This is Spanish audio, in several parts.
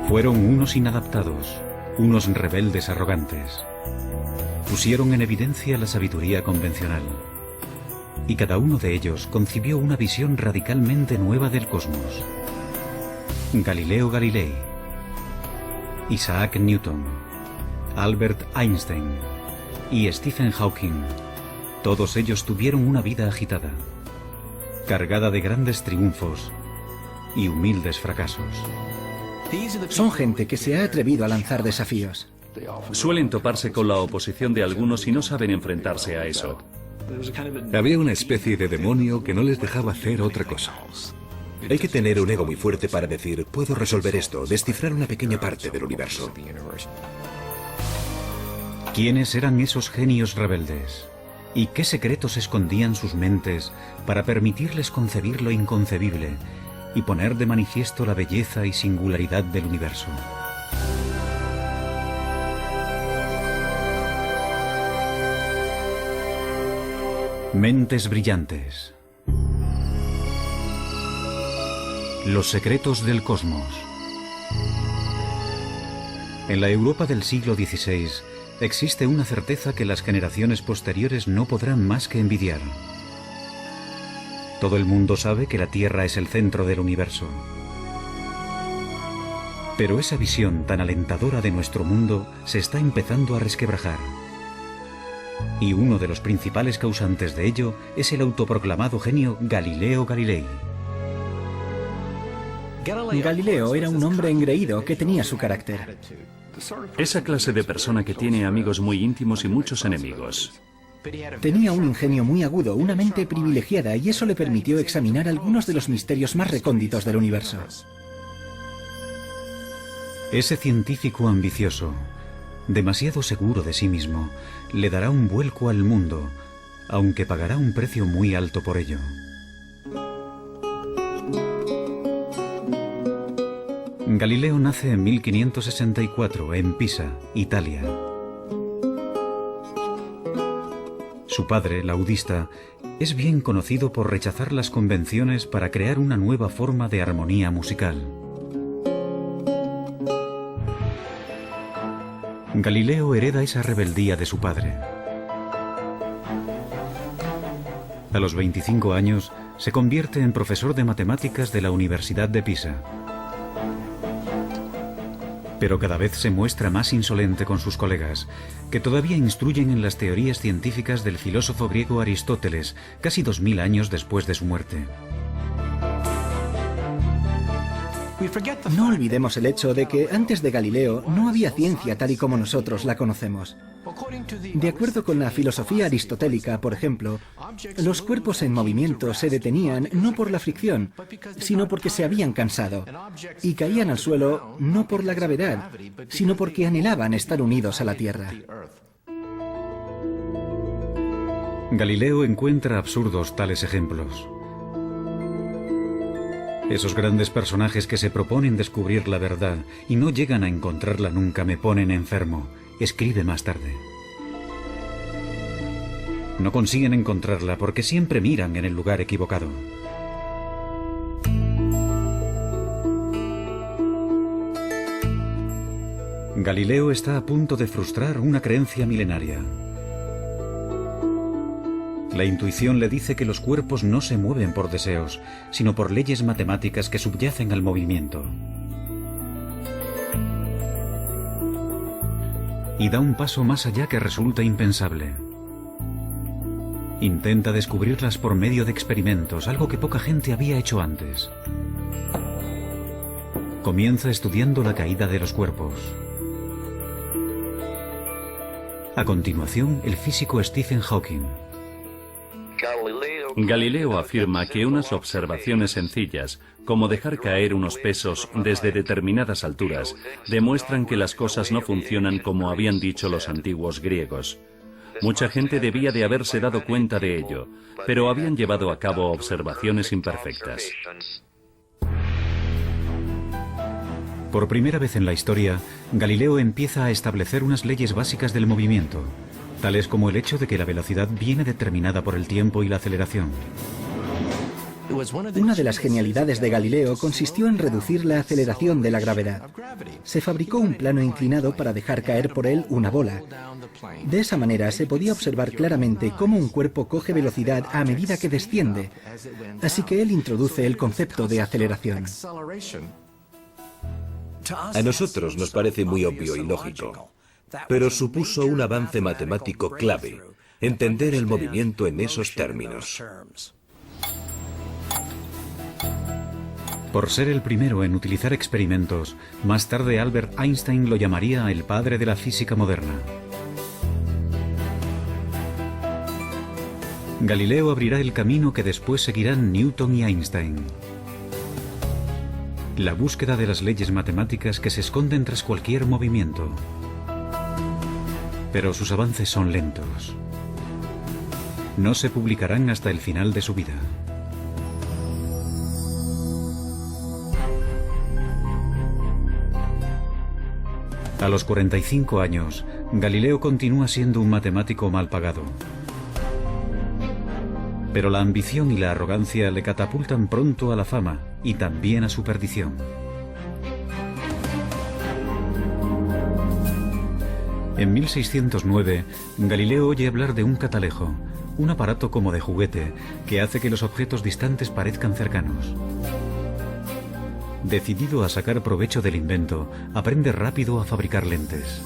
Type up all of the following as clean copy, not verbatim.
Fueron unos inadaptados, unos rebeldes arrogantes. Pusieron en evidencia la sabiduría convencional. Y cada uno de ellos concibió una visión radicalmente nueva del cosmos. Galileo Galilei, Isaac Newton, Albert Einstein y Stephen Hawking. Todos ellos tuvieron una vida agitada, cargada de grandes triunfos y humildes fracasos. Son gente que se ha atrevido a lanzar desafíos. Suelen toparse con la oposición de algunos y no saben enfrentarse a eso. Había una especie de demonio que no les dejaba hacer otra cosa. Hay que tener un ego muy fuerte para decir, puedo resolver esto, descifrar una pequeña parte del universo. ¿Quiénes eran esos genios rebeldes? ¿Y qué secretos escondían sus mentes para permitirles concebir lo inconcebible y poner de manifiesto la belleza y singularidad del universo? Mentes brillantes. Los secretos del cosmos. En la Europa del siglo XVI existe una certeza que las generaciones posteriores no podrán más que envidiar. Todo el mundo sabe que la Tierra es el centro del universo. Pero esa visión tan alentadora de nuestro mundo se está empezando a resquebrajar. Y uno de los principales causantes de ello es el autoproclamado genio Galileo Galilei. Galileo era un hombre engreído que tenía su carácter. Esa clase de persona que tiene amigos muy íntimos y muchos enemigos. Tenía un ingenio muy agudo, una mente privilegiada, y eso le permitió examinar algunos de los misterios más recónditos del universo. Ese científico ambicioso, demasiado seguro de sí mismo, le dará un vuelco al mundo, aunque pagará un precio muy alto por ello. Galileo nace en 1564 en Pisa, Italia. Su padre, laudista, es bien conocido por rechazar las convenciones para crear una nueva forma de armonía musical. Galileo hereda esa rebeldía de su padre. A los 25 años se convierte en profesor de matemáticas de la Universidad de Pisa. Pero cada vez se muestra más insolente con sus colegas, que todavía instruyen en las teorías científicas del filósofo griego Aristóteles, casi 2000 años después de su muerte. No olvidemos el hecho de que antes de Galileo no había ciencia tal y como nosotros la conocemos. De acuerdo con la filosofía aristotélica, por ejemplo, los cuerpos en movimiento se detenían no por la fricción, sino porque se habían cansado, y caían al suelo no por la gravedad, sino porque anhelaban estar unidos a la Tierra. Galileo encuentra absurdos tales ejemplos. Esos grandes personajes que se proponen descubrir la verdad y no llegan a encontrarla nunca me ponen enfermo, escribe más tarde. No consiguen encontrarla porque siempre miran en el lugar equivocado. Galileo está a punto de frustrar una creencia milenaria. La intuición le dice que los cuerpos no se mueven por deseos, sino por leyes matemáticas que subyacen al movimiento. Y da un paso más allá que resulta impensable. Intenta descubrirlas por medio de experimentos, algo que poca gente había hecho antes. Comienza estudiando la caída de los cuerpos. A continuación, el físico Stephen Hawking. Galileo afirma que unas observaciones sencillas, como dejar caer unos pesos desde determinadas alturas, demuestran que las cosas no funcionan como habían dicho los antiguos griegos. Mucha gente debía de haberse dado cuenta de ello, pero habían llevado a cabo observaciones imperfectas. Por primera vez en la historia, Galileo empieza a establecer unas leyes básicas del movimiento, tales como el hecho de que la velocidad viene determinada por el tiempo y la aceleración. Una de las genialidades de Galileo consistió en reducir la aceleración de la gravedad. Se fabricó un plano inclinado para dejar caer por él una bola. De esa manera se podía observar claramente cómo un cuerpo coge velocidad a medida que desciende. Así que él introduce el concepto de aceleración. A nosotros nos parece muy obvio y lógico, pero supuso un avance matemático clave, entender el movimiento en esos términos. Por ser el primero en utilizar experimentos, más tarde Albert Einstein lo llamaría el padre de la física moderna. Galileo abrirá el camino que después seguirán Newton y Einstein. La búsqueda de las leyes matemáticas que se esconden tras cualquier movimiento. Pero sus avances son lentos. No se publicarán hasta el final de su vida. A los 45 años, Galileo continúa siendo un matemático mal pagado. Pero la ambición y la arrogancia le catapultan pronto a la fama y también a su perdición. En 1609, Galileo oye hablar de un catalejo, un aparato como de juguete que hace que los objetos distantes parezcan cercanos. Decidido a sacar provecho del invento, aprende rápido a fabricar lentes.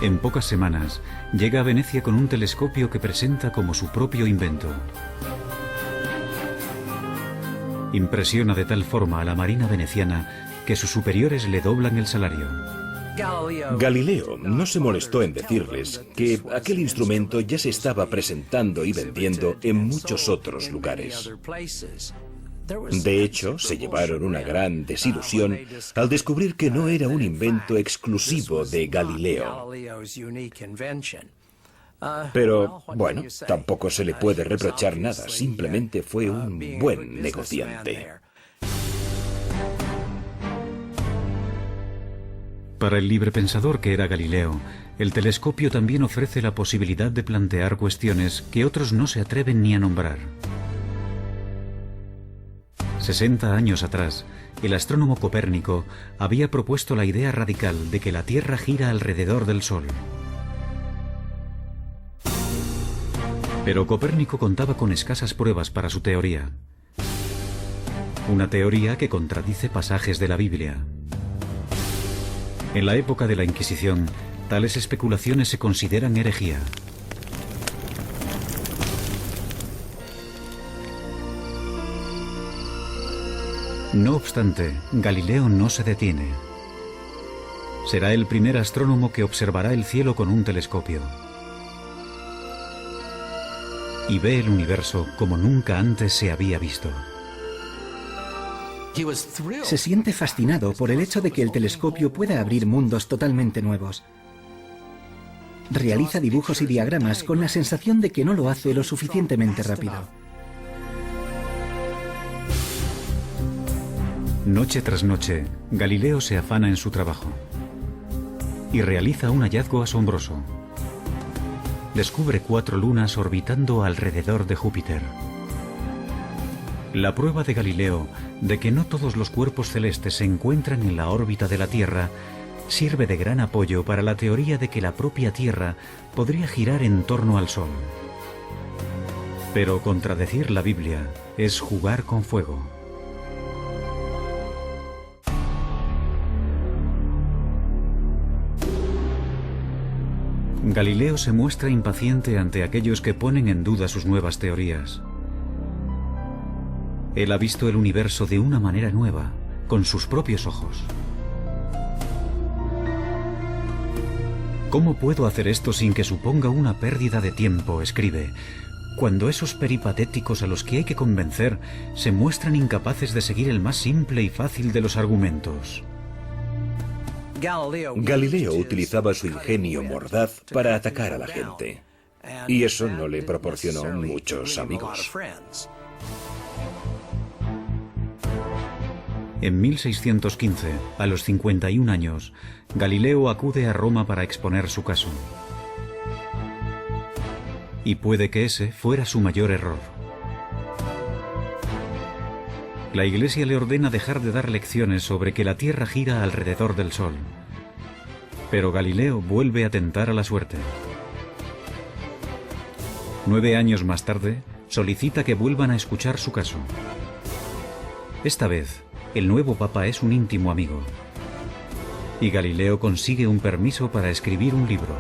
En pocas semanas, llega a Venecia con un telescopio que presenta como su propio invento. Impresiona de tal forma a la marina veneciana que sus superiores le doblan el salario. Galileo no se molestó en decirles que aquel instrumento ya se estaba presentando y vendiendo en muchos otros lugares. De hecho, se llevaron una gran desilusión al descubrir que no era un invento exclusivo de Galileo. Pero, bueno, tampoco se le puede reprochar nada, simplemente fue un buen negociante. Para el librepensador que era Galileo, el telescopio también ofrece la posibilidad de plantear cuestiones que otros no se atreven ni a nombrar. 60 años atrás, el astrónomo Copérnico había propuesto la idea radical de que la Tierra gira alrededor del Sol. Pero Copérnico contaba con escasas pruebas para su teoría. Una teoría que contradice pasajes de la Biblia. En la época de la Inquisición, tales especulaciones se consideran herejía. No obstante, Galileo no se detiene. Será el primer astrónomo que observará el cielo con un telescopio. Y ve el universo como nunca antes se había visto. Se siente fascinado por el hecho de que el telescopio pueda abrir mundos totalmente nuevos. Realiza dibujos y diagramas con la sensación de que no lo hace lo suficientemente rápido. Noche tras noche, Galileo se afana en su trabajo y realiza un hallazgo asombroso. Descubre 4 lunas orbitando alrededor de Júpiter. La prueba de Galileo de que no todos los cuerpos celestes se encuentran en la órbita de la Tierra sirve de gran apoyo para la teoría de que la propia Tierra podría girar en torno al Sol. Pero contradecir la Biblia es jugar con fuego. Galileo se muestra impaciente ante aquellos que ponen en duda sus nuevas teorías. Él ha visto el universo de una manera nueva, con sus propios ojos. ¿Cómo puedo hacer esto sin que suponga una pérdida de tiempo?, escribe, cuando esos peripatéticos a los que hay que convencer se muestran incapaces de seguir el más simple y fácil de los argumentos. Galileo utilizaba su ingenio mordaz para atacar a la gente, y eso no le proporcionó muchos amigos. En 1615, a los 51 años, Galileo acude a Roma para exponer su caso. Y puede que ese fuera su mayor error. La Iglesia le ordena dejar de dar lecciones sobre que la Tierra gira alrededor del Sol. Pero Galileo vuelve a tentar a la suerte. 9 años más tarde, solicita que vuelvan a escuchar su caso. Esta vez, el nuevo papa es un íntimo amigo. Y Galileo consigue un permiso para escribir un libro.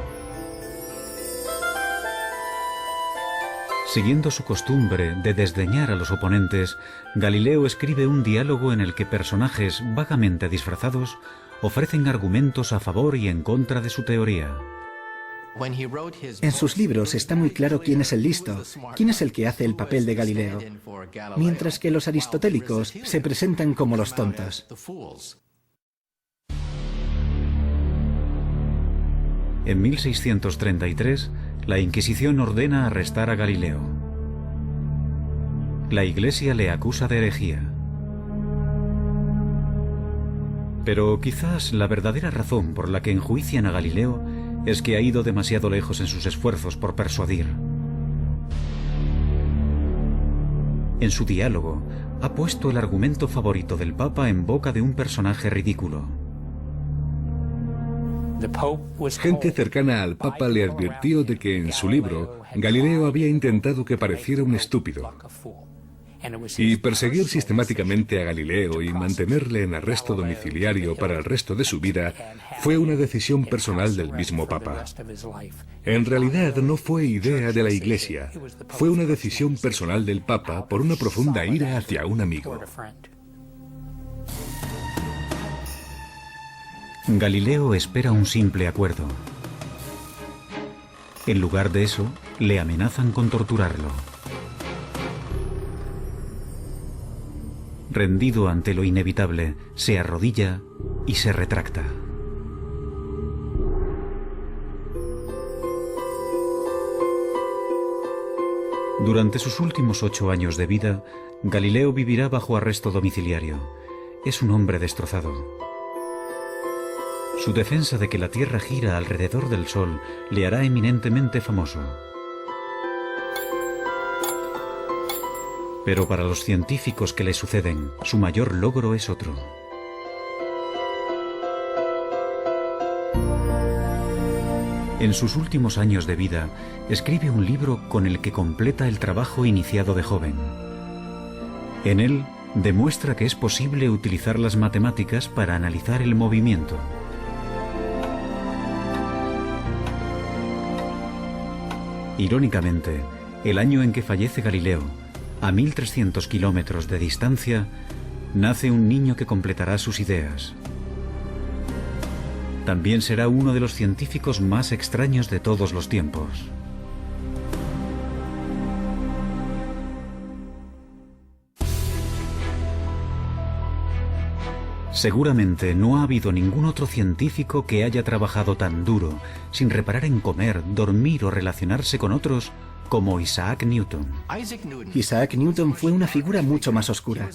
Siguiendo su costumbre de desdeñar a los oponentes, Galileo escribe un diálogo en el que personajes vagamente disfrazados ofrecen argumentos a favor y en contra de su teoría. En sus libros está muy claro quién es el listo, quién es el que hace el papel de Galileo, mientras que los aristotélicos se presentan como los tontos. En 1633, la Inquisición ordena arrestar a Galileo. La Iglesia le acusa de herejía. Pero quizás la verdadera razón por la que enjuician a Galileo es que ha ido demasiado lejos en sus esfuerzos por persuadir. En su diálogo, ha puesto el argumento favorito del Papa en boca de un personaje ridículo. Gente cercana al Papa le advirtió de que en su libro Galileo había intentado que pareciera un estúpido. Y perseguir sistemáticamente a Galileo y mantenerle en arresto domiciliario para el resto de su vida fue una decisión personal del mismo Papa. En realidad no fue idea de la Iglesia, fue una decisión personal del Papa por una profunda ira hacia un amigo. Galileo espera un simple acuerdo. En lugar de eso, le amenazan con torturarlo. Rendido ante lo inevitable, se arrodilla y se retracta. Durante sus últimos 8 años de vida, Galileo vivirá bajo arresto domiciliario. Es un hombre destrozado. Su defensa de que la Tierra gira alrededor del Sol le hará eminentemente famoso. Pero para los científicos que le suceden, su mayor logro es otro. En sus últimos años de vida, escribe un libro con el que completa el trabajo iniciado de joven. En él, demuestra que es posible utilizar las matemáticas para analizar el movimiento. Irónicamente, el año en que fallece Galileo, a 1300 kilómetros de distancia, nace un niño que completará sus ideas. También será uno de los científicos más extraños de todos los tiempos. Seguramente no ha habido ningún otro científico que haya trabajado tan duro, sin reparar en comer, dormir o relacionarse con otros, como Isaac Newton. Isaac Newton fue una figura mucho más oscura.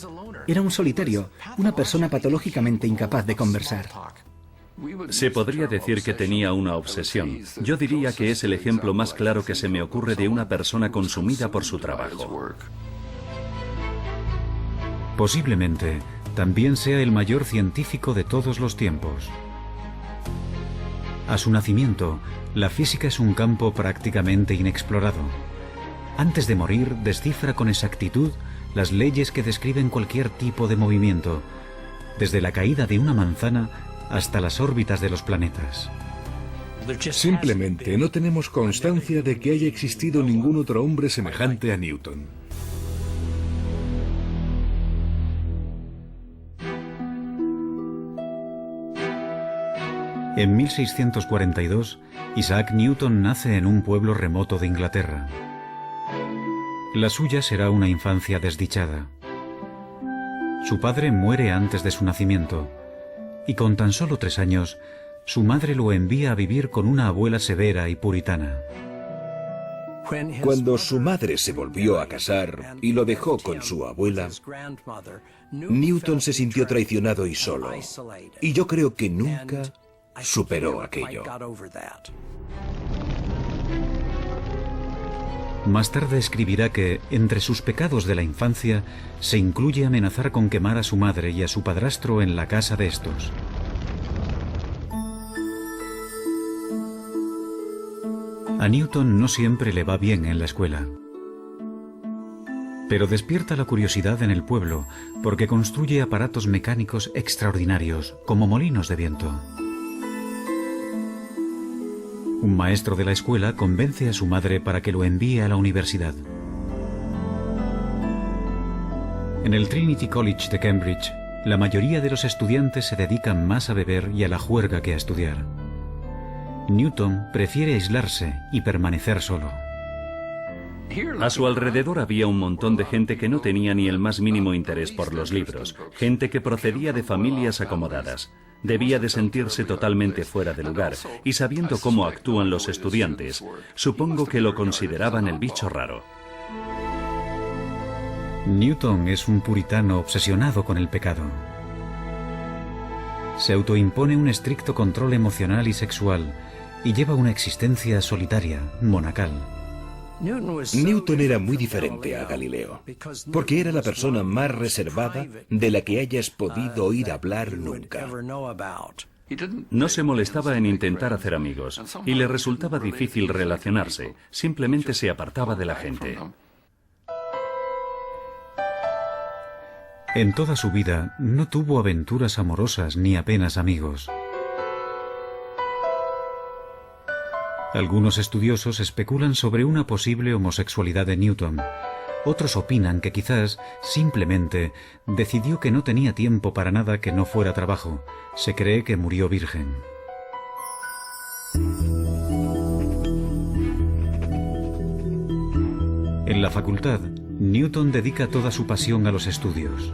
Era un solitario, una persona patológicamente incapaz de conversar. Se podría decir que tenía una obsesión. Yo diría que es el ejemplo más claro que se me ocurre de una persona consumida por su trabajo. Posiblemente también sea el mayor científico de todos los tiempos. A su nacimiento, la física es un campo prácticamente inexplorado. Antes de morir, descifra con exactitud las leyes que describen cualquier tipo de movimiento, desde la caída de una manzana hasta las órbitas de los planetas. Simplemente no tenemos constancia de que haya existido ningún otro hombre semejante a Newton. En 1642, Isaac Newton nace en un pueblo remoto de Inglaterra. La suya será una infancia desdichada. Su padre muere antes de su nacimiento, y con tan solo 3 años, su madre lo envía a vivir con una abuela severa y puritana. Cuando su madre se volvió a casar y lo dejó con su abuela, Newton se sintió traicionado y solo. Y yo creo que nunca superó aquello. Más tarde escribirá que, entre sus pecados de la infancia, se incluye amenazar con quemar a su madre y a su padrastro en la casa de estos. A Newton no siempre le va bien en la escuela. Pero despierta la curiosidad en el pueblo porque construye aparatos mecánicos extraordinarios, como molinos de viento. Un maestro de la escuela convence a su madre para que lo envíe a la universidad. En el Trinity College de Cambridge, la mayoría de los estudiantes se dedican más a beber y a la juerga que a estudiar. Newton prefiere aislarse y permanecer solo. A su alrededor había un montón de gente que no tenía ni el más mínimo interés por los libros, gente que procedía de familias acomodadas. Debía de sentirse totalmente fuera de lugar, y sabiendo cómo actúan los estudiantes, supongo que lo consideraban el bicho raro. Newton es un puritano obsesionado con el pecado. Se autoimpone un estricto control emocional y sexual, y lleva una existencia solitaria, monacal. Newton era muy diferente a Galileo, porque era la persona más reservada de la que hayas podido oír hablar nunca. No se molestaba en intentar hacer amigos, y le resultaba difícil relacionarse, simplemente se apartaba de la gente. En toda su vida no tuvo aventuras amorosas ni apenas amigos. Algunos estudiosos especulan sobre una posible homosexualidad de Newton. Otros opinan que quizás, simplemente, decidió que no tenía tiempo para nada que no fuera trabajo. Se cree que murió virgen. En la facultad, Newton dedica toda su pasión a los estudios.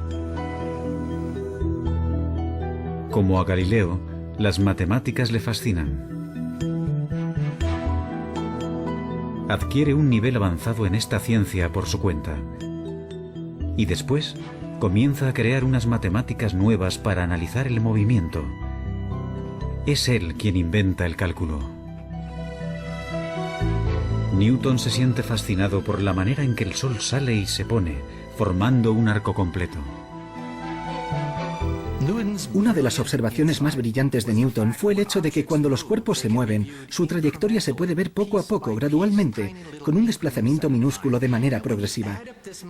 Como a Galileo, las matemáticas le fascinan. Adquiere un nivel avanzado en esta ciencia por su cuenta. Y después comienza a crear unas matemáticas nuevas para analizar el movimiento. Es él quien inventa el cálculo. Newton se siente fascinado por la manera en que el Sol sale y se pone, formando un arco completo. Una de las observaciones más brillantes de Newton fue el hecho de que cuando los cuerpos se mueven, su trayectoria se puede ver poco a poco, gradualmente, con un desplazamiento minúsculo de manera progresiva.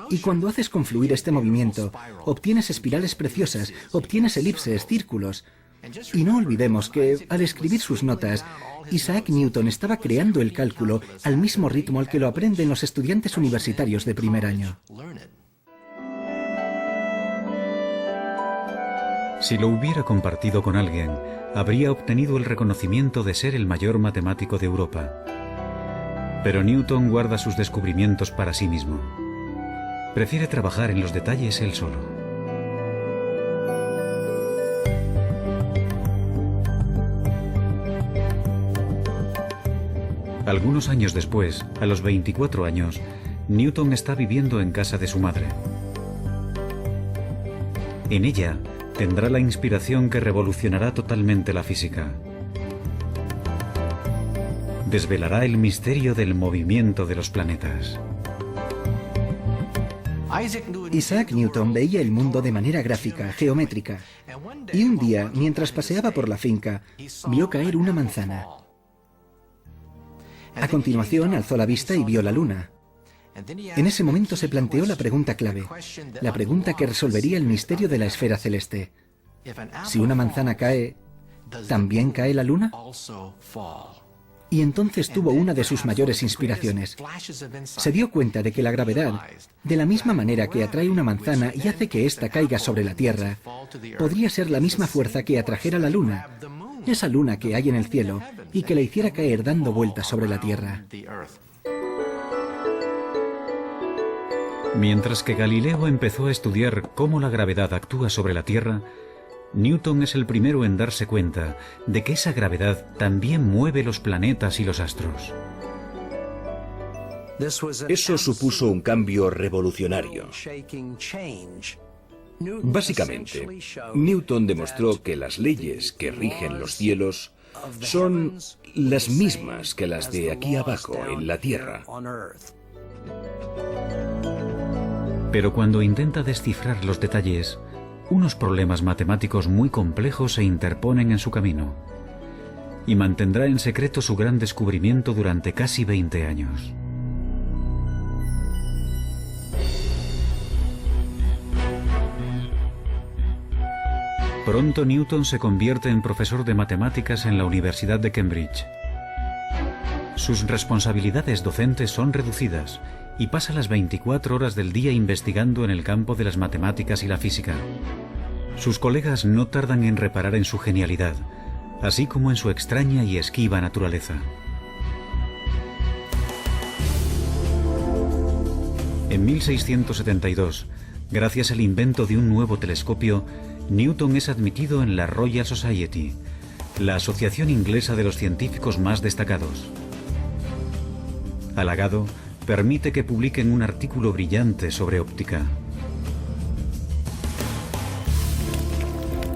Y cuando haces confluir este movimiento, obtienes espirales preciosas, obtienes elipses, círculos. Y no olvidemos que, al escribir sus notas, Isaac Newton estaba creando el cálculo al mismo ritmo al que lo aprenden los estudiantes universitarios de primer año. Si lo hubiera compartido con alguien, habría obtenido el reconocimiento de ser el mayor matemático de Europa. Pero Newton guarda sus descubrimientos para sí mismo. Prefiere trabajar en los detalles él solo. Algunos años después, a los 24 años, Newton está viviendo en casa de su madre. En ella, tendrá la inspiración que revolucionará totalmente la física. Desvelará el misterio del movimiento de los planetas. Isaac Newton veía el mundo de manera gráfica, geométrica. Y un día, mientras paseaba por la finca, vio caer una manzana. A continuación, alzó la vista y vio la luna. En ese momento se planteó la pregunta clave, la pregunta que resolvería el misterio de la esfera celeste. Si una manzana cae, ¿también cae la luna? Y entonces tuvo una de sus mayores inspiraciones. Se dio cuenta de que la gravedad, de la misma manera que atrae una manzana y hace que ésta caiga sobre la Tierra, podría ser la misma fuerza que atrajera la luna, esa luna que hay en el cielo, y que la hiciera caer dando vueltas sobre la Tierra. Mientras que Galileo empezó a estudiar cómo la gravedad actúa sobre la Tierra, Newton es el primero en darse cuenta de que esa gravedad también mueve los planetas y los astros. Eso supuso un cambio revolucionario. Básicamente, Newton demostró que las leyes que rigen los cielos son las mismas que las de aquí abajo, en la Tierra. Pero cuando intenta descifrar los detalles, unos problemas matemáticos muy complejos se interponen en su camino, y mantendrá en secreto su gran descubrimiento durante casi 20 años. Pronto Newton se convierte en profesor de matemáticas en la Universidad de Cambridge. Sus responsabilidades docentes son reducidas y pasa las 24 horas del día investigando en el campo de las matemáticas y la física. Sus colegas no tardan en reparar en su genialidad, así como en su extraña y esquiva naturaleza. En 1672, gracias al invento de un nuevo telescopio, Newton es admitido en la Royal Society, la asociación inglesa de los científicos más destacados. Halagado, permite que publiquen un artículo brillante sobre óptica.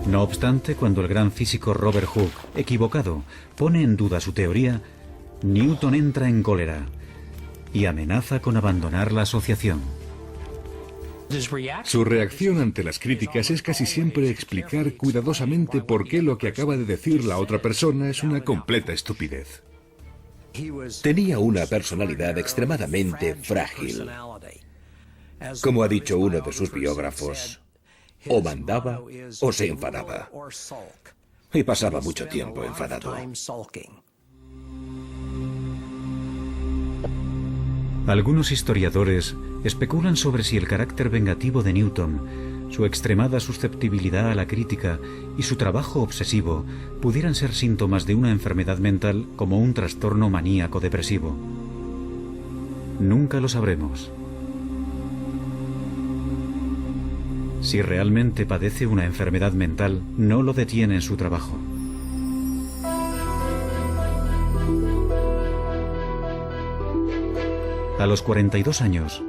No obstante, cuando el gran físico Robert Hooke, equivocado, pone en duda su teoría, Newton entra en cólera y amenaza con abandonar la asociación. Su reacción ante las críticas es casi siempre explicar cuidadosamente por qué lo que acaba de decir la otra persona es una completa estupidez. Tenía una personalidad extremadamente frágil. Como ha dicho uno de sus biógrafos, o mandaba o se enfadaba. Y pasaba mucho tiempo enfadado. Algunos historiadores especulan sobre si el carácter vengativo de Newton, su extremada susceptibilidad a la crítica y su trabajo obsesivo pudieran ser síntomas de una enfermedad mental como un trastorno maníaco depresivo. Nunca lo sabremos. Si realmente padece una enfermedad mental, no lo detiene en su trabajo. A los 42 años,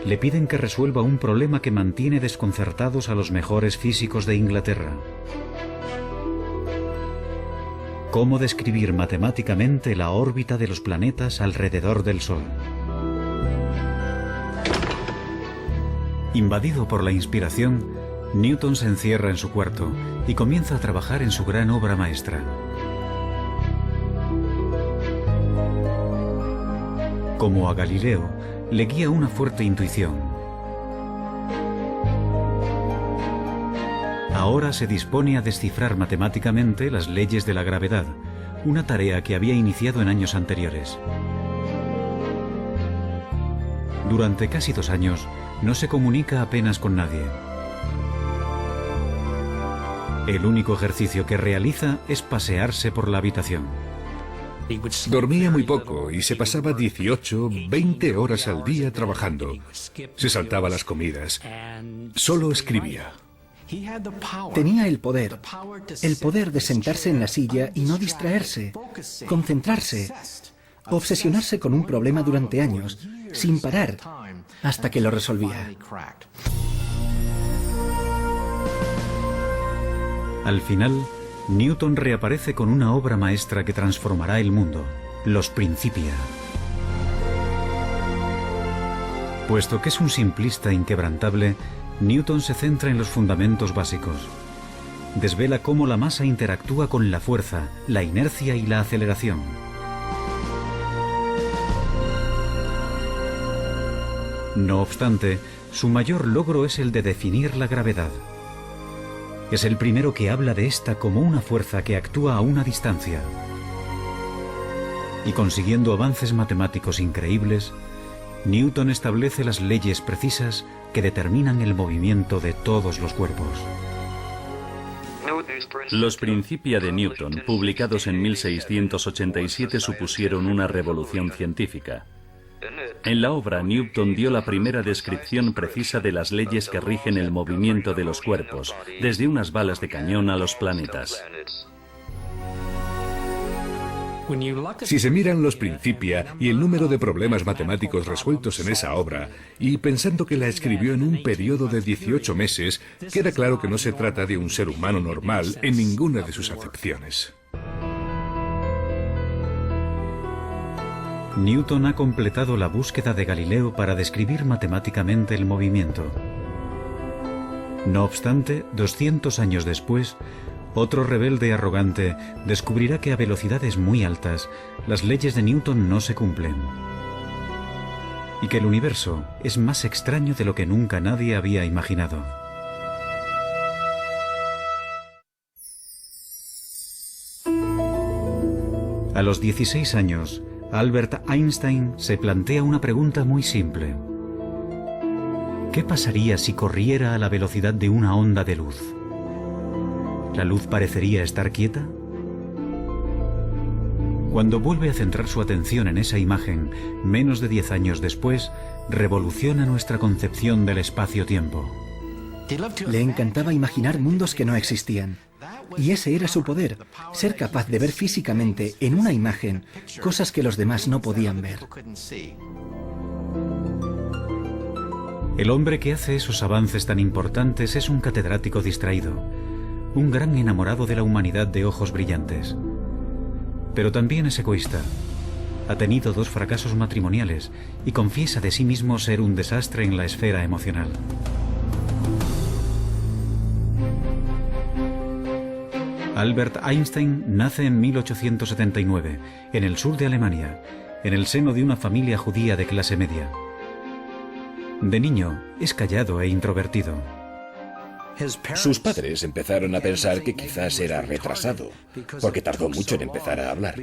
le piden que resuelva un problema que mantiene desconcertados a los mejores físicos de Inglaterra. ¿Cómo describir matemáticamente la órbita de los planetas alrededor del Sol? Invadido por la inspiración, Newton se encierra en su cuarto y comienza a trabajar en su gran obra maestra. Como a Galileo, le guía una fuerte intuición. Ahora se dispone a descifrar matemáticamente las leyes de la gravedad, una tarea que había iniciado en años anteriores. Durante casi 2 años, no se comunica apenas con nadie. El único ejercicio que realiza es pasearse por la habitación. Dormía muy poco y se pasaba 18, 20 horas al día trabajando. Se saltaba las comidas. Solo escribía. Tenía el poder de sentarse en la silla y no distraerse, concentrarse, obsesionarse con un problema durante años, sin parar, hasta que lo resolvía. Al final, Newton reaparece con una obra maestra que transformará el mundo, Los Principia. Puesto que es un simplista inquebrantable, Newton se centra en los fundamentos básicos. Desvela cómo la masa interactúa con la fuerza, la inercia y la aceleración. No obstante, su mayor logro es el de definir la gravedad. Es el primero que habla de esta como una fuerza que actúa a una distancia. Y consiguiendo avances matemáticos increíbles, Newton establece las leyes precisas que determinan el movimiento de todos los cuerpos. Los Principia de Newton, publicados en 1687, supusieron una revolución científica. En la obra, Newton dio la primera descripción precisa de las leyes que rigen el movimiento de los cuerpos, desde unas balas de cañón a los planetas. Si se miran los Principia y el número de problemas matemáticos resueltos en esa obra, y pensando que la escribió en un periodo de 18 meses, queda claro que no se trata de un ser humano normal en ninguna de sus acepciones. Newton ha completado la búsqueda de Galileo para describir matemáticamente el movimiento. No obstante, 200 años después, otro rebelde arrogante descubrirá que a velocidades muy altas las leyes de Newton no se cumplen y que el universo es más extraño de lo que nunca nadie había imaginado. A los 16 años, Albert Einstein se plantea una pregunta muy simple. ¿Qué pasaría si corriera a la velocidad de una onda de luz? ¿La luz parecería estar quieta? Cuando vuelve a centrar su atención en esa imagen, menos de 10 años después, revoluciona nuestra concepción del espacio-tiempo. Le encantaba imaginar mundos que no existían. Y ese era su poder, ser capaz de ver físicamente en una imagen cosas que los demás no podían ver. El hombre que hace esos avances tan importantes es un catedrático distraído, un gran enamorado de la humanidad de ojos brillantes. Pero también es egoísta. Ha tenido 2 fracasos matrimoniales y confiesa de sí mismo ser un desastre en la esfera emocional. Albert Einstein nace en 1879, en el sur de Alemania, en el seno de una familia judía de clase media. De niño, es callado e introvertido. Sus padres empezaron a pensar que quizás era retrasado, porque tardó mucho en empezar a hablar.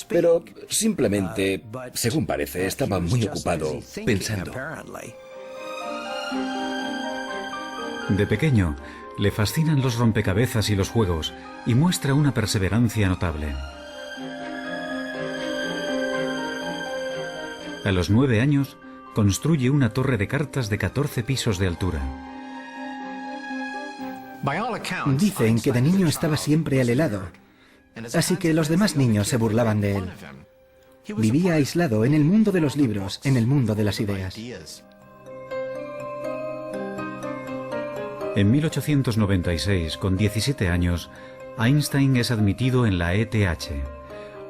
Pero simplemente, según parece, estaba muy ocupado pensando. De pequeño, le fascinan los rompecabezas y los juegos, y muestra una perseverancia notable. A los 9 años, construye una torre de cartas de 14 pisos de altura. Dicen que de niño estaba siempre al helado, así que los demás niños se burlaban de él. Vivía aislado en el mundo de los libros, en el mundo de las ideas. En 1896, con 17 años, Einstein es admitido en la ETH,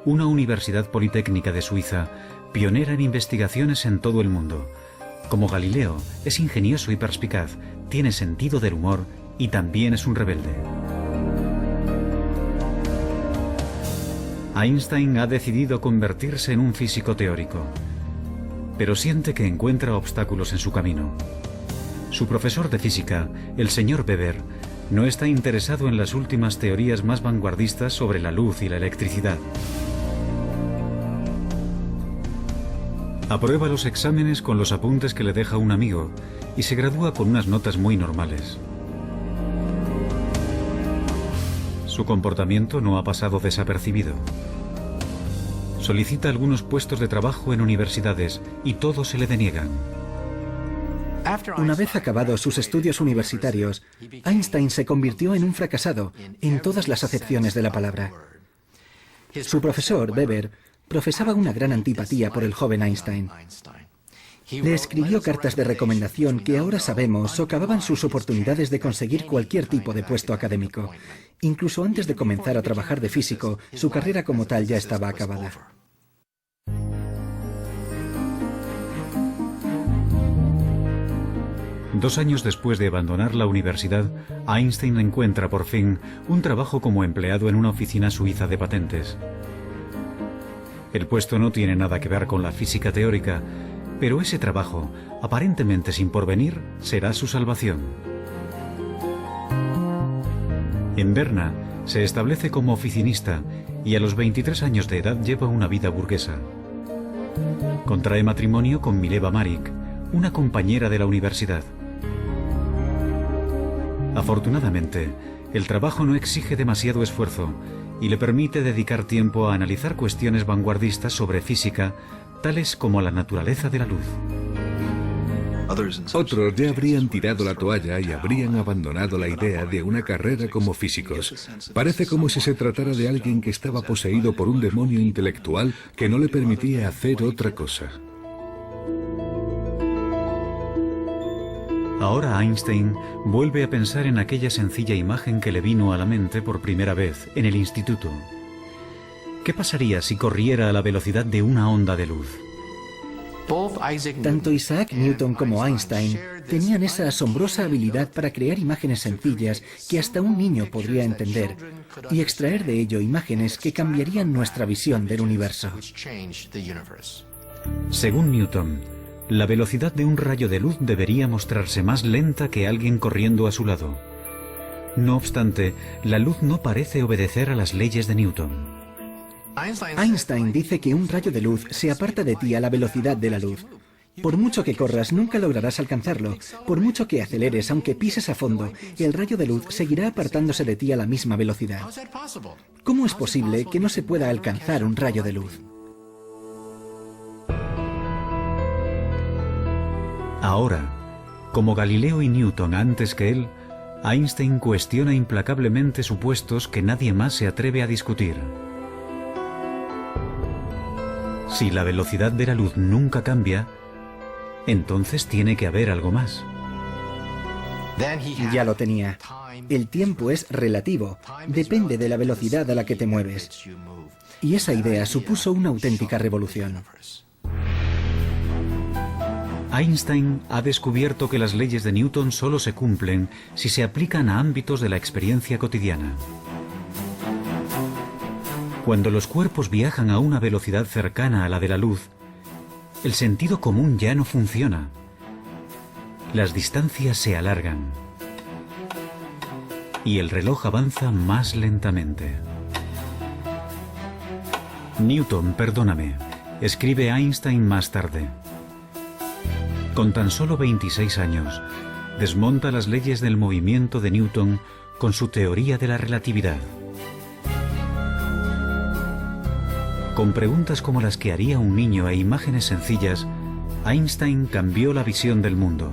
una universidad politécnica de Suiza, pionera en investigaciones en todo el mundo. Como Galileo, es ingenioso y perspicaz, tiene sentido del humor y también es un rebelde. Einstein ha decidido convertirse en un físico teórico, pero siente que encuentra obstáculos en su camino. Su profesor de física, el señor Weber, no está interesado en las últimas teorías más vanguardistas sobre la luz y la electricidad. Aprueba los exámenes con los apuntes que le deja un amigo y se gradúa con unas notas muy normales. Su comportamiento no ha pasado desapercibido. Solicita algunos puestos de trabajo en universidades y todos se le deniegan. Una vez acabados sus estudios universitarios, Einstein se convirtió en un fracasado en todas las acepciones de la palabra. Su profesor, Weber, profesaba una gran antipatía por el joven Einstein. Le escribió cartas de recomendación que ahora sabemos socavaban sus oportunidades de conseguir cualquier tipo de puesto académico. Incluso antes de comenzar a trabajar de físico, su carrera como tal ya estaba acabada. Dos años después de abandonar la universidad, Einstein encuentra por fin un trabajo como empleado en una oficina suiza de patentes. El puesto no tiene nada que ver con la física teórica, pero ese trabajo, aparentemente sin porvenir, será su salvación. En Berna se establece como oficinista y a los 23 años de edad lleva una vida burguesa. Contrae matrimonio con Mileva Marik, una compañera de la universidad. Afortunadamente, el trabajo no exige demasiado esfuerzo y le permite dedicar tiempo a analizar cuestiones vanguardistas sobre física, tales como la naturaleza de la luz. Otros ya habrían tirado la toalla y habrían abandonado la idea de una carrera como físicos. Parece como si se tratara de alguien que estaba poseído por un demonio intelectual que no le permitía hacer otra cosa. Ahora Einstein vuelve a pensar en aquella sencilla imagen que le vino a la mente por primera vez en el instituto. ¿Qué pasaría si corriera a la velocidad de una onda de luz? Tanto Isaac Newton como Einstein tenían esa asombrosa habilidad para crear imágenes sencillas que hasta un niño podría entender y extraer de ello imágenes que cambiarían nuestra visión del universo. Según Newton, la velocidad de un rayo de luz debería mostrarse más lenta que alguien corriendo a su lado. No obstante, la luz no parece obedecer a las leyes de Newton. Einstein dice que un rayo de luz se aparta de ti a la velocidad de la luz. Por mucho que corras, nunca lograrás alcanzarlo. Por mucho que aceleres, aunque pises a fondo, el rayo de luz seguirá apartándose de ti a la misma velocidad. ¿Cómo es posible que no se pueda alcanzar un rayo de luz? Ahora, como Galileo y Newton antes que él, Einstein cuestiona implacablemente supuestos que nadie más se atreve a discutir. Si la velocidad de la luz nunca cambia, entonces tiene que haber algo más. Ya lo tenía. El tiempo es relativo, depende de la velocidad a la que te mueves. Y esa idea supuso una auténtica revolución. Einstein ha descubierto que las leyes de Newton solo se cumplen si se aplican a ámbitos de la experiencia cotidiana. Cuando los cuerpos viajan a una velocidad cercana a la de la luz, el sentido común ya no funciona. Las distancias se alargan y el reloj avanza más lentamente. Newton, perdóname, escribe Einstein más tarde. Con tan solo 26 años, desmonta las leyes del movimiento de Newton con su teoría de la relatividad. Con preguntas como las que haría un niño e imágenes sencillas, Einstein cambió la visión del mundo.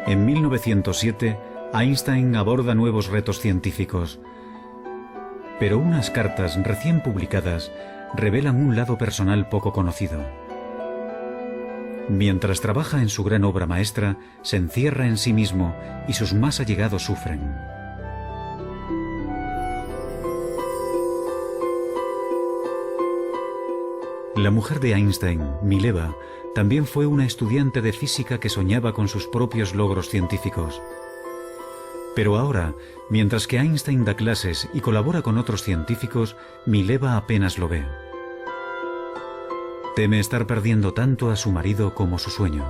En 1907, Einstein aborda nuevos retos científicos. Pero unas cartas recién publicadas revelan un lado personal poco conocido. Mientras trabaja en su gran obra maestra, se encierra en sí mismo y sus más allegados sufren. La mujer de Einstein, Mileva, también fue una estudiante de física que soñaba con sus propios logros científicos. Pero ahora, mientras que Einstein da clases y colabora con otros científicos, Mileva apenas lo ve. Teme estar perdiendo tanto a su marido como su sueño.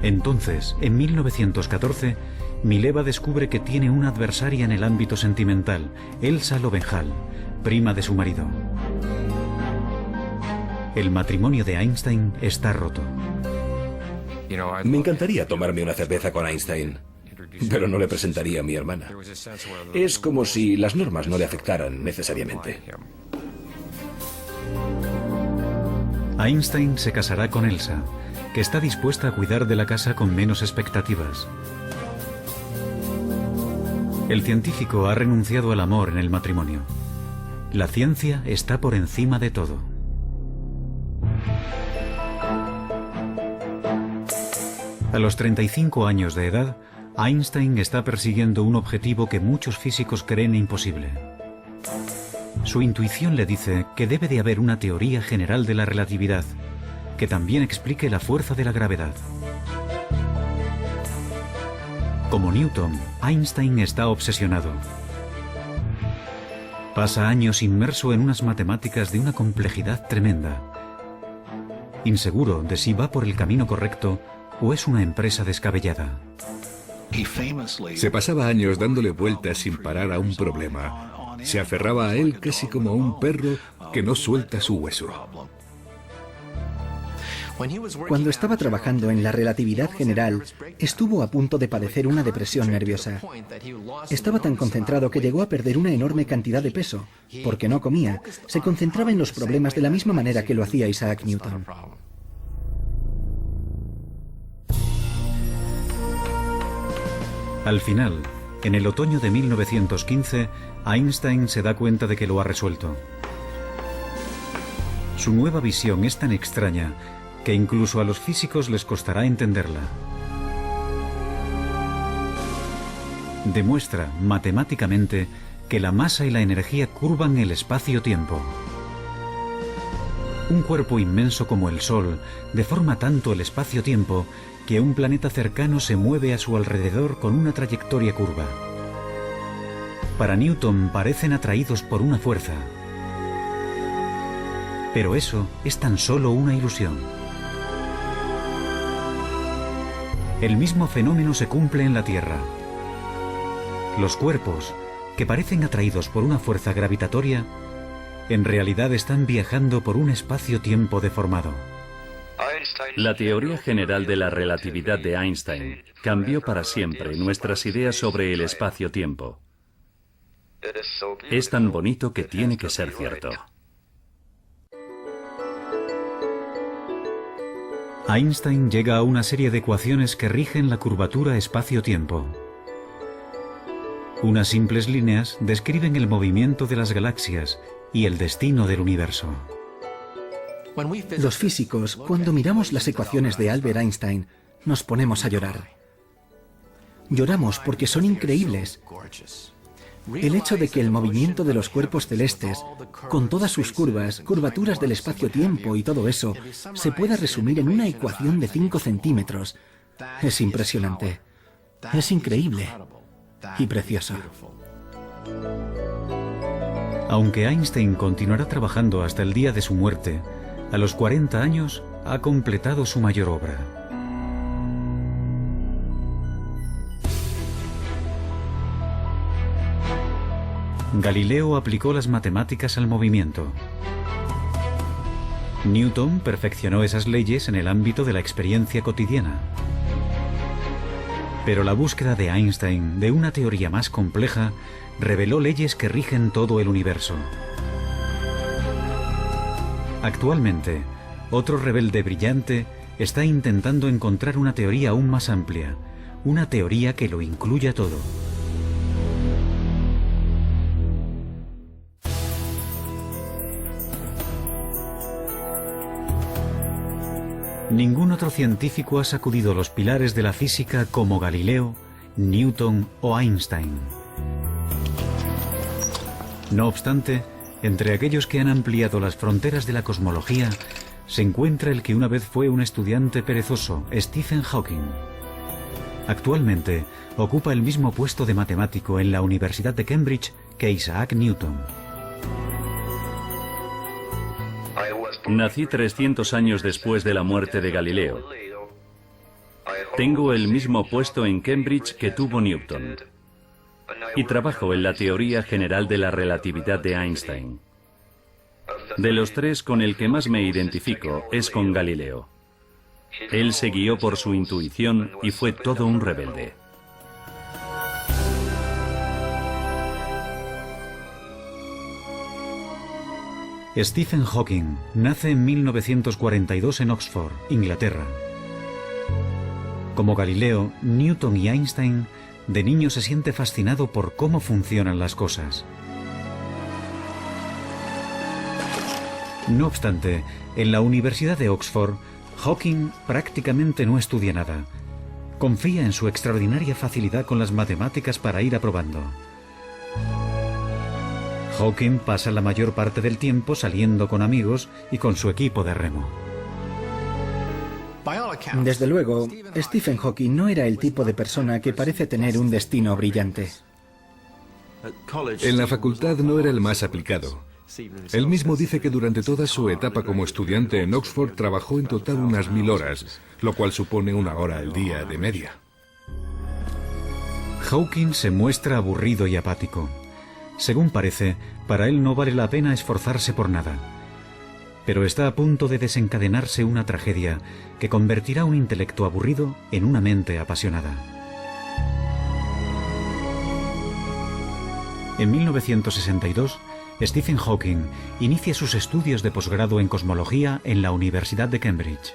Entonces, en 1914, Mileva descubre que tiene una adversaria en el ámbito sentimental, Elsa Lowenthal, prima de su marido. El matrimonio de Einstein está roto. Me encantaría tomarme una cerveza con Einstein, pero no le presentaría a mi hermana. Es como si las normas no le afectaran necesariamente. Einstein se casará con Elsa, que está dispuesta a cuidar de la casa con menos expectativas. El científico ha renunciado al amor en el matrimonio. La ciencia está por encima de todo. A los 35 años de edad, Einstein está persiguiendo un objetivo que muchos físicos creen imposible. Su intuición le dice que debe de haber una teoría general de la relatividad, que también explique la fuerza de la gravedad. Como Newton, Einstein está obsesionado. Pasa años inmerso en unas matemáticas de una complejidad tremenda. Inseguro de si va por el camino correcto o es una empresa descabellada. Se pasaba años dándole vueltas sin parar a un problema. Se aferraba a él casi como a un perro que no suelta su hueso. Cuando estaba trabajando en la relatividad general, estuvo a punto de padecer una depresión nerviosa. Estaba tan concentrado que llegó a perder una enorme cantidad de peso. Porque no comía, se concentraba en los problemas de la misma manera que lo hacía Isaac Newton. Al final, en el otoño de 1915, Einstein se da cuenta de que lo ha resuelto. Su nueva visión es tan extraña que incluso a los físicos les costará entenderla. Demuestra matemáticamente que la masa y la energía curvan el espacio-tiempo. Un cuerpo inmenso como el Sol deforma tanto el espacio-tiempo que un planeta cercano se mueve a su alrededor con una trayectoria curva. Para Newton parecen atraídos por una fuerza. Pero eso es tan solo una ilusión. El mismo fenómeno se cumple en la Tierra. Los cuerpos, que parecen atraídos por una fuerza gravitatoria, en realidad están viajando por un espacio-tiempo deformado. La teoría general de la relatividad de Einstein cambió para siempre nuestras ideas sobre el espacio-tiempo. Es tan bonito que tiene que ser cierto. Einstein llega a una serie de ecuaciones que rigen la curvatura espacio-tiempo. Unas simples líneas describen el movimiento de las galaxias y el destino del universo. Los físicos, cuando miramos las ecuaciones de Albert Einstein, nos ponemos a llorar. Lloramos porque son increíbles. El hecho de que el movimiento de los cuerpos celestes, con todas sus curvas, curvaturas del espacio-tiempo y todo eso, se pueda resumir en una ecuación de 5 centímetros, es impresionante. Es increíble y precioso. Aunque Einstein continuará trabajando hasta el día de su muerte, a los 40 años ha completado su mayor obra. Galileo aplicó las matemáticas al movimiento. Newton perfeccionó esas leyes en el ámbito de la experiencia cotidiana. Pero la búsqueda de Einstein de una teoría más compleja reveló leyes que rigen todo el universo. Actualmente, otro rebelde brillante está intentando encontrar una teoría aún más amplia, una teoría que lo incluya todo. Ningún otro científico ha sacudido los pilares de la física como Galileo, Newton o Einstein. No obstante, entre aquellos que han ampliado las fronteras de la cosmología, se encuentra el que una vez fue un estudiante perezoso, Stephen Hawking. Actualmente, ocupa el mismo puesto de matemático en la Universidad de Cambridge que Isaac Newton. Nací 300 años después de la muerte de Galileo. Tengo el mismo puesto en Cambridge que tuvo Newton. Y trabajo en la teoría general de la relatividad de Einstein. De los tres, con el que más me identifico es con Galileo. Él se guió por su intuición y fue todo un rebelde. Stephen Hawking nace en 1942 en Oxford, Inglaterra. Como Galileo, Newton y Einstein, de niño se siente fascinado por cómo funcionan las cosas. No obstante, en la Universidad de Oxford, Hawking prácticamente no estudia nada. Confía en su extraordinaria facilidad con las matemáticas para ir aprobando. Hawking pasa la mayor parte del tiempo saliendo con amigos y con su equipo de remo. Desde luego, Stephen Hawking no era el tipo de persona que parece tener un destino brillante. En la facultad no era el más aplicado. Él mismo dice que durante toda su etapa como estudiante en Oxford trabajó en total unas 1000 horas, lo cual supone 1 hora al día de media. Hawking se muestra aburrido y apático. Según parece, para él no vale la pena esforzarse por nada. Pero está a punto de desencadenarse una tragedia que convertirá un intelecto aburrido en una mente apasionada. En 1962, Stephen Hawking inicia sus estudios de posgrado en cosmología en la Universidad de Cambridge.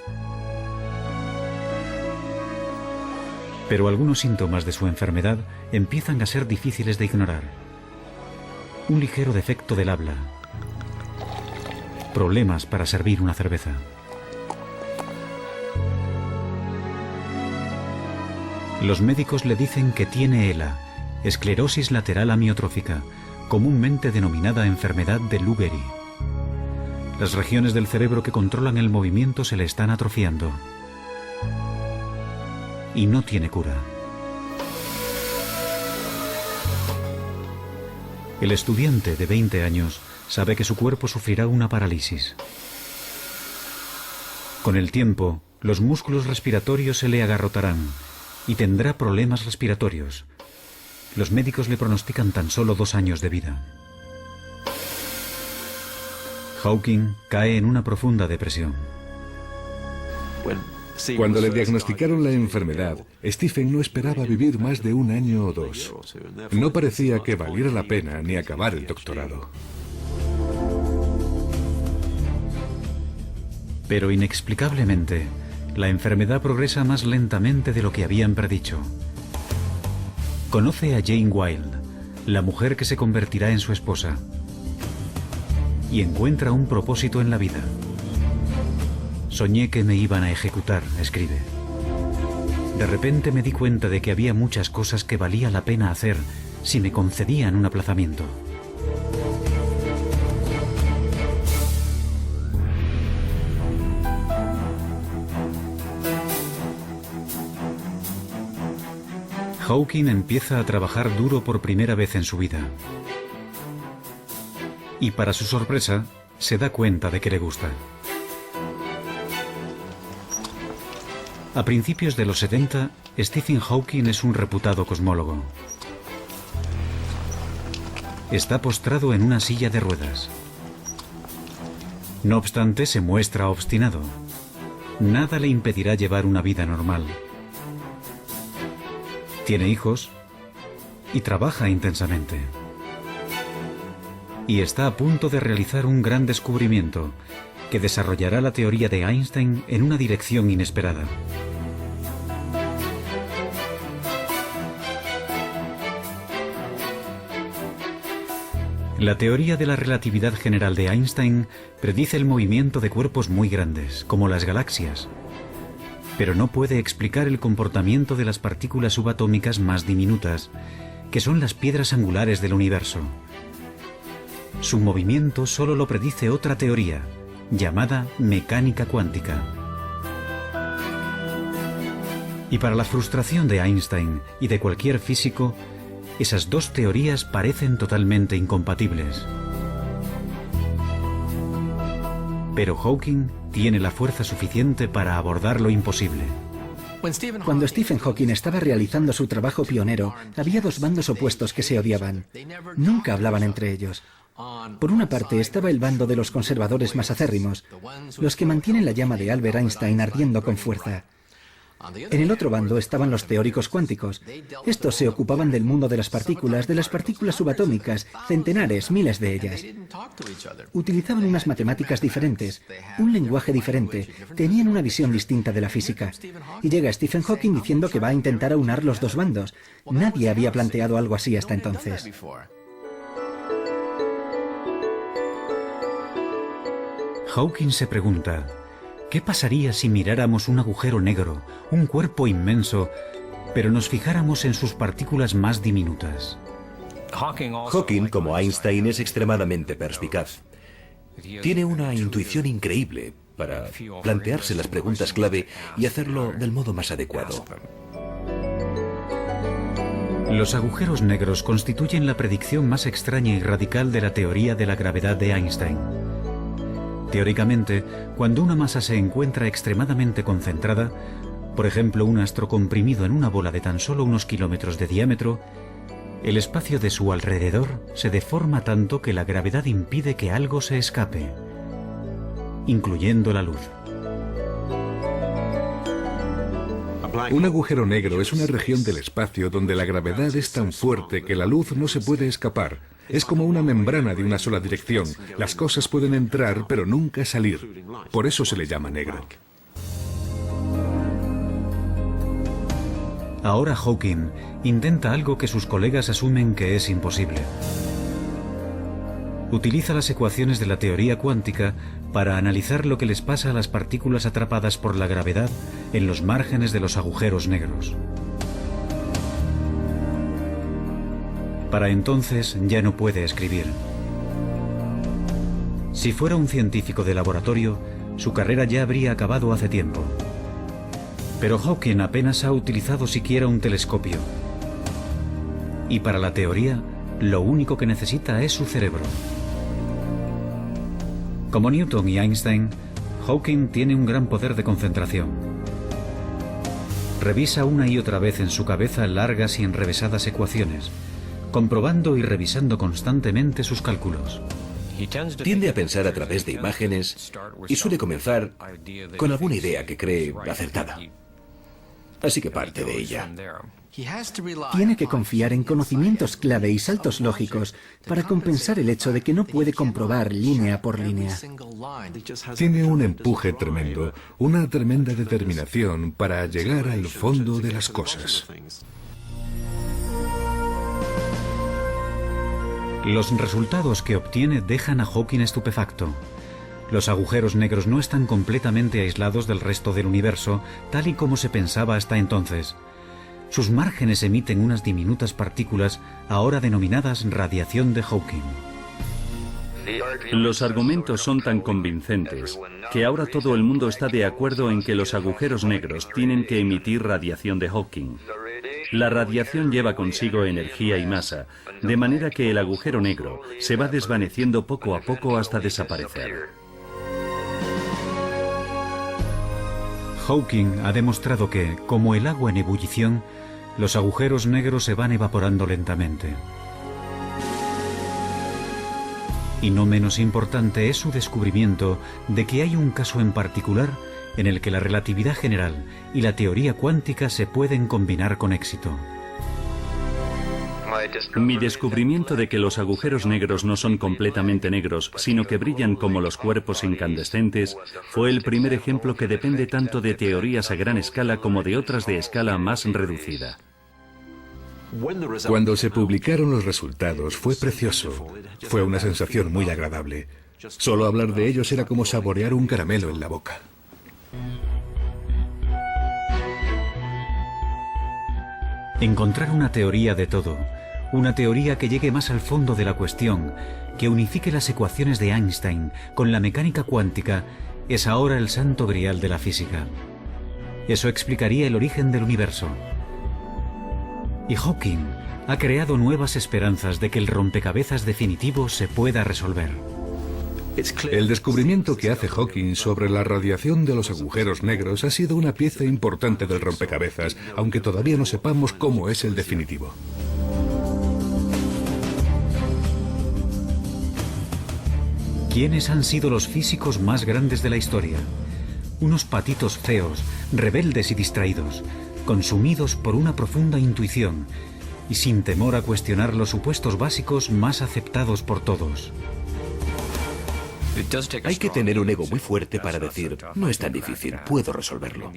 Pero algunos síntomas de su enfermedad empiezan a ser difíciles de ignorar. Un ligero defecto del habla, problemas para servir una cerveza. Los médicos le dicen que tiene ELA, esclerosis lateral amiotrófica, comúnmente denominada enfermedad de Lou Gehrig. Las regiones del cerebro que controlan el movimiento se le están atrofiando. Y no tiene cura. El estudiante de 20 años sabe que su cuerpo sufrirá una parálisis. Con el tiempo, los músculos respiratorios se le agarrotarán y tendrá problemas respiratorios. Los médicos le pronostican tan solo 2 años de vida. Hawking cae en una profunda depresión. Cuando le diagnosticaron la enfermedad, Stephen no esperaba vivir más de 1 año o 2. No parecía que valiera la pena ni acabar el doctorado. Pero inexplicablemente, la enfermedad progresa más lentamente de lo que habían predicho. Conoce a Jane Wilde, la mujer que se convertirá en su esposa, y encuentra un propósito en la vida. Soñé que me iban a ejecutar, escribe. De repente me di cuenta de que había muchas cosas que valía la pena hacer si me concedían un aplazamiento. Hawking empieza a trabajar duro por primera vez en su vida. Y para su sorpresa, se da cuenta de que le gusta. A principios de los 70, Stephen Hawking es un reputado cosmólogo. Está postrado en una silla de ruedas. No obstante, se muestra obstinado. Nada le impedirá llevar una vida normal. Tiene hijos y trabaja intensamente. Y está a punto de realizar un gran descubrimiento que desarrollará la teoría de Einstein en una dirección inesperada. La teoría de la relatividad general de Einstein predice el movimiento de cuerpos muy grandes, como las galaxias, pero no puede explicar el comportamiento de las partículas subatómicas más diminutas, que son las piedras angulares del universo. Su movimiento solo lo predice otra teoría, llamada mecánica cuántica. Y para la frustración de Einstein y de cualquier físico, esas dos teorías parecen totalmente incompatibles. Pero Hawking tiene la fuerza suficiente para abordar lo imposible. Cuando Stephen Hawking estaba realizando su trabajo pionero, había 2 bandos opuestos que se odiaban. Nunca hablaban entre ellos. Por una parte estaba el bando de los conservadores más acérrimos, los que mantienen la llama de Albert Einstein ardiendo con fuerza. En el otro bando estaban los teóricos cuánticos. Estos se ocupaban del mundo de las partículas subatómicas, centenares, miles de ellas. Utilizaban unas matemáticas diferentes, un lenguaje diferente, tenían una visión distinta de la física. Y llega Stephen Hawking diciendo que va a intentar aunar los 2 bandos. Nadie había planteado algo así hasta entonces. Hawking se pregunta, ¿qué pasaría si miráramos un agujero negro, un cuerpo inmenso, pero nos fijáramos en sus partículas más diminutas? Hawking, como Einstein, es extremadamente perspicaz. Tiene una intuición increíble para plantearse las preguntas clave y hacerlo del modo más adecuado. Los agujeros negros constituyen la predicción más extraña y radical de la teoría de la gravedad de Einstein. Teóricamente, cuando una masa se encuentra extremadamente concentrada, por ejemplo un astro comprimido en una bola de tan solo unos kilómetros de diámetro, el espacio de su alrededor se deforma tanto que la gravedad impide que algo se escape, incluyendo la luz. Un agujero negro es una región del espacio donde la gravedad es tan fuerte que la luz no se puede escapar. Es como una membrana de una sola dirección. Las cosas pueden entrar, pero nunca salir. Por eso se le llama negro. Ahora Hawking intenta algo que sus colegas asumen que es imposible. Utiliza las ecuaciones de la teoría cuántica para analizar lo que les pasa a las partículas atrapadas por la gravedad en los márgenes de los agujeros negros. Para entonces ya no puede escribir. Si fuera un científico de laboratorio, su carrera ya habría acabado hace tiempo. Pero Hawking apenas ha utilizado siquiera un telescopio. Y para la teoría, lo único que necesita es su cerebro. Como Newton y Einstein, Hawking tiene un gran poder de concentración. Revisa una y otra vez en su cabeza largas y enrevesadas ecuaciones, comprobando y revisando constantemente sus cálculos. Tiende a pensar a través de imágenes y suele comenzar con alguna idea que cree acertada. Así que parte de ella. Tiene que confiar en conocimientos clave y saltos lógicos para compensar el hecho de que no puede comprobar línea por línea. Tiene un empuje tremendo, una tremenda determinación para llegar al fondo de las cosas. Los resultados que obtiene dejan a Hawking estupefacto. Los agujeros negros no están completamente aislados del resto del universo, tal y como se pensaba hasta entonces. Sus márgenes emiten unas diminutas partículas, ahora denominadas radiación de Hawking. Los argumentos son tan convincentes que ahora todo el mundo está de acuerdo en que los agujeros negros tienen que emitir radiación de Hawking. La radiación lleva consigo energía y masa, de manera que el agujero negro se va desvaneciendo poco a poco hasta desaparecer. Hawking ha demostrado que, como el agua en ebullición, los agujeros negros se van evaporando lentamente. Y no menos importante es su descubrimiento de que hay un caso en particular en el que la relatividad general y la teoría cuántica se pueden combinar con éxito. Mi descubrimiento de que los agujeros negros no son completamente negros, sino que brillan como los cuerpos incandescentes, fue el primer ejemplo que depende tanto de teorías a gran escala como de otras de escala más reducida. Cuando se publicaron los resultados fue precioso. Fue una sensación muy agradable. Solo hablar de ellos era como saborear un caramelo en la boca. Encontrar una teoría de todo, una teoría que llegue más al fondo de la cuestión, que unifique las ecuaciones de Einstein con la mecánica cuántica, es ahora el santo grial de la física. Eso explicaría el origen del universo. Y Hawking ha creado nuevas esperanzas de que el rompecabezas definitivo se pueda resolver. El descubrimiento que hace Hawking sobre la radiación de los agujeros negros ha sido una pieza importante del rompecabezas, aunque todavía no sepamos cómo es el definitivo. ¿Quiénes han sido los físicos más grandes de la historia? Unos patitos feos, rebeldes y distraídos, consumidos por una profunda intuición y sin temor a cuestionar los supuestos básicos más aceptados por todos. Hay que tener un ego muy fuerte para decir, no es tan difícil, puedo resolverlo.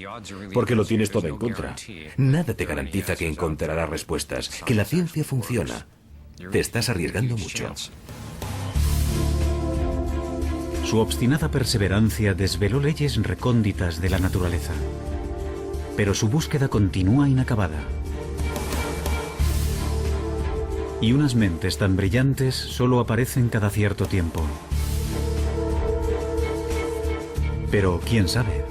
Porque lo tienes todo en contra. Nada te garantiza que encontrarás respuestas, que la ciencia funciona. Te estás arriesgando mucho. Su obstinada perseverancia desveló leyes recónditas de la naturaleza. Pero su búsqueda continúa inacabada. Y unas mentes tan brillantes solo aparecen cada cierto tiempo. Pero quién sabe,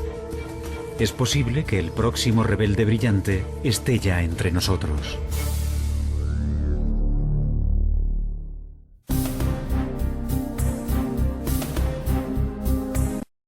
es posible que el próximo rebelde brillante esté ya entre nosotros.